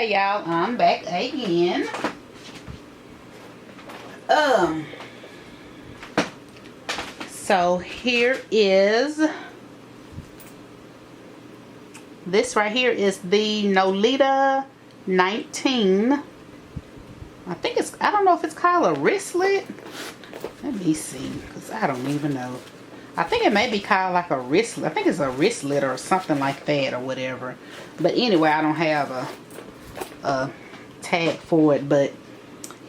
Okay, y'all, I'm back again. So here is, this right here is the Nolita 19. I think it's, I don't know if it's called a wristlet. Let me see, because I don't even know. I think it may be called like a wristlet. I think it's a wristlet or something like that or whatever. But anyway, I don't have a tag for it, but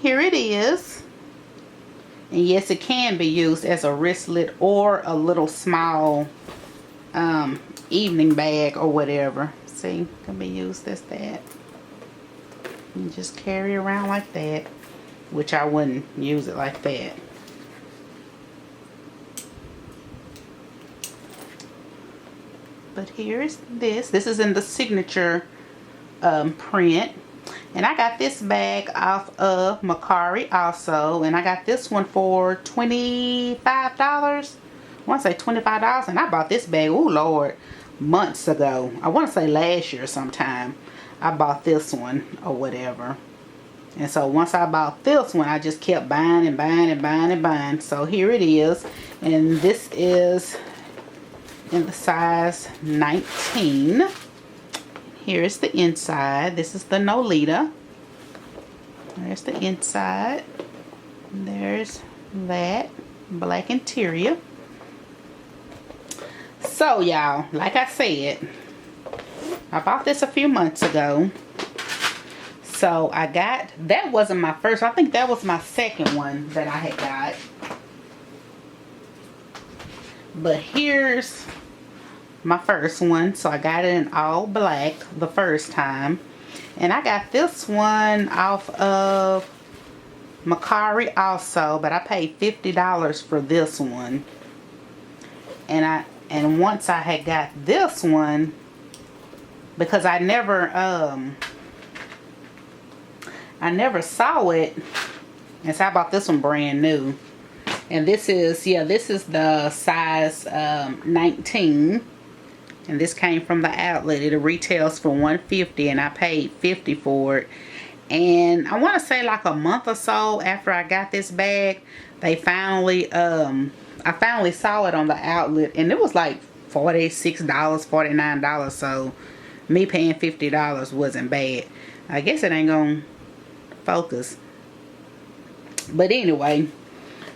here it is. And yes, it can be used as a wristlet or a little small evening bag or whatever. See, it can be used as that. You just carry around like that, which I wouldn't use it like that. But here's this. This is in the signature print. And I got this bag off of MERCARI also. And I got this one for $25. I want to say $25. And I bought this bag, oh Lord, months ago. I want to say last year sometime. I bought this one or whatever. And so once I bought this one, I just kept buying and buying and buying and buying. So here it is. And this is in the size 19. Here's the inside. This is the Nolita. There's the inside. There's that black interior. So y'all, like I said, I bought this a few months ago. So I got, that wasn't my first, I think that was my second one that I had got. But here's my first one. So I got it in all black the first time. And I got this one off of MERCARI also, but I paid $50 for this one. And once I had got this one, because I never saw it, and so I bought this one brand new. And this is, yeah, this is the size 19. And this came from the outlet. It retails for $150 and I paid $50 for it. And I want to say like a month or so after I got this bag, they finally, I finally saw it on the outlet, and it was like $46, $49. So me paying $50 wasn't bad. I guess it ain't gonna focus. But anyway,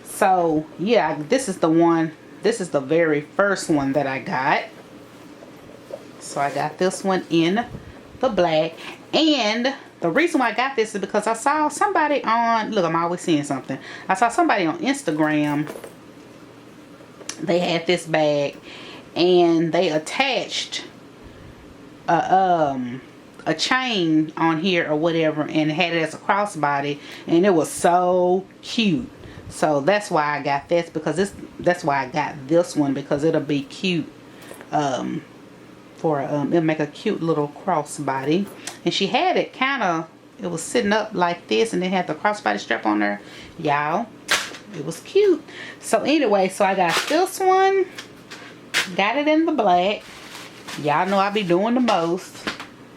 so yeah, this is the one, this is the very first one that I got. So I got this one in the black. And the reason why I got this is because I saw somebody on, look, I'm always seeing something. I saw somebody on Instagram. They had this bag and they attached a chain on here or whatever and had it as a crossbody, and it was so cute. So that's why I got this, because that's why I got this one, because it'll be cute. It'll make a cute little crossbody. And she had it kind of, it was sitting up like this, and then had the crossbody strap on there. Y'all, it was cute. So anyway, so I got this one, got it in the black. Y'all know I be doing the most.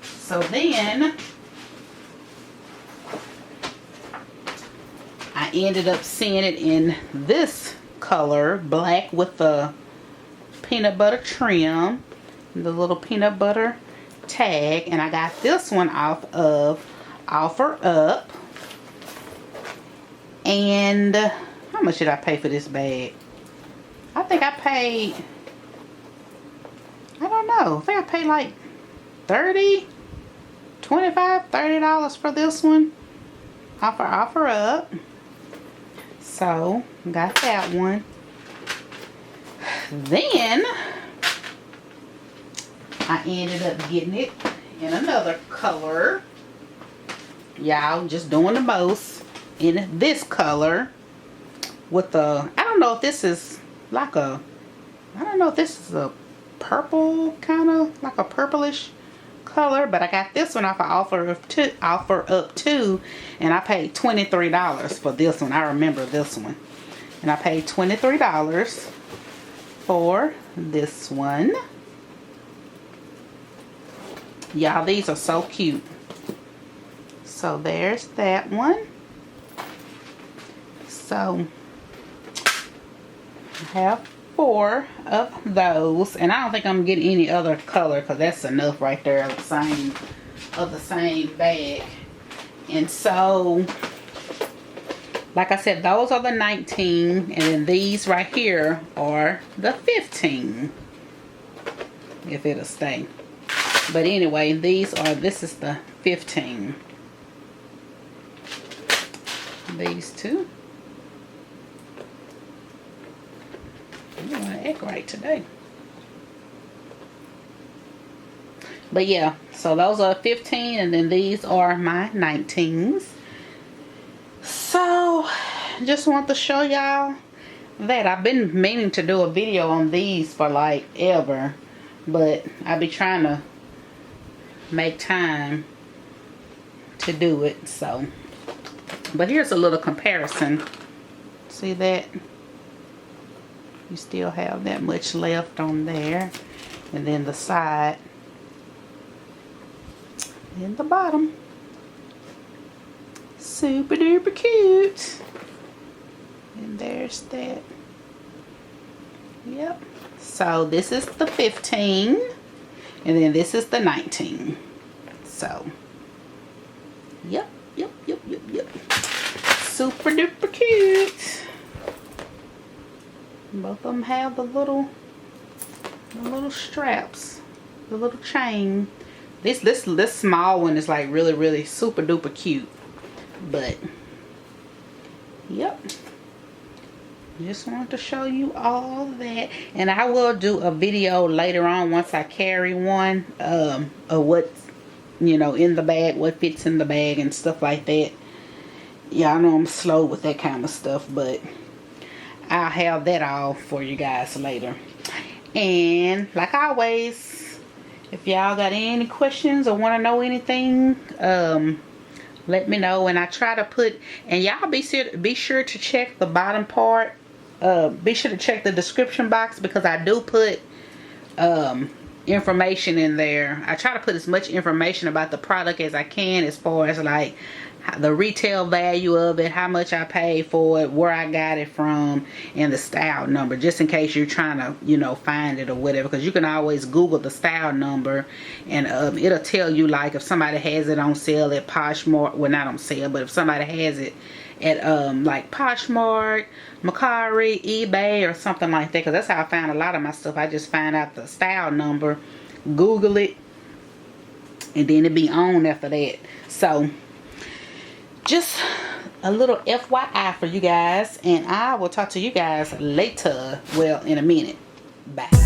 So then I ended up seeing it in this color, black with the peanut butter trim, the little peanut butter tag. And I got this one off of OFFERUP. And how much did I pay for this bag? I think I paid, I don't know, I think I paid like $30, $25, $30 for this one off of OFFERUP. So got that one. Then I ended up getting it in another color. Y'all, just doing the most, in this color with the, I don't know if this is like a, I don't know if this is a purple, kind of like a purplish color, but I got this one off of OFFERUP too, and I paid $23 for this one. I remember this one, and I paid $23 for this one. Y'all, these are so cute. So there's that one. So I have 4 of those, and I don't think I'm getting any other color because that's enough right there of the same bag. And so, like I said, those are the 19, and then these right here are the 15, if it'll stay. But anyway, this is the 15. These two. I'm gonna act right today. But yeah, so those are 15, and then these are my 19s. So just want to show y'all that I've been meaning to do a video on these for like ever, but I be trying to make time to do it. So, but here's a little comparison. See that? You still have that much left on there, and then the side and the bottom. Super duper cute. And there's that. Yep. So this is the 15, and then this is the 19. So yep. Super duper cute. Both of them have the little straps, the little chain. This small one is like really super duper cute. But yep, just wanted to show you all that, and I will do a video later on once I carry one of what's, you know, in the bag, what fits in the bag and stuff like that. Yeah, I know I'm slow with that kind of stuff, but I'll have that all for you guys later. And like always, if y'all got any questions or want to know anything, let me know. And I try to put, and y'all be sure to check the bottom part. Be sure to check the description box, because I do put information in there. I try to put as much information about the product as I can, as far as like the retail value of it, how much I paid for it, where I got it from, and the style number, just in case you're trying to, you know, find it or whatever. Because you can always Google the style number, and it'll tell you, like, if somebody has it on sale at Poshmark. Well, not on sale, but if somebody has it at like Poshmark, MERCARI, eBay, or something like that. Because that's how I found a lot of my stuff. I just find out the style number, Google it, and then it be on after that. So just a little FYI for you guys, and I will talk to you guys later. Well, in a minute. Bye.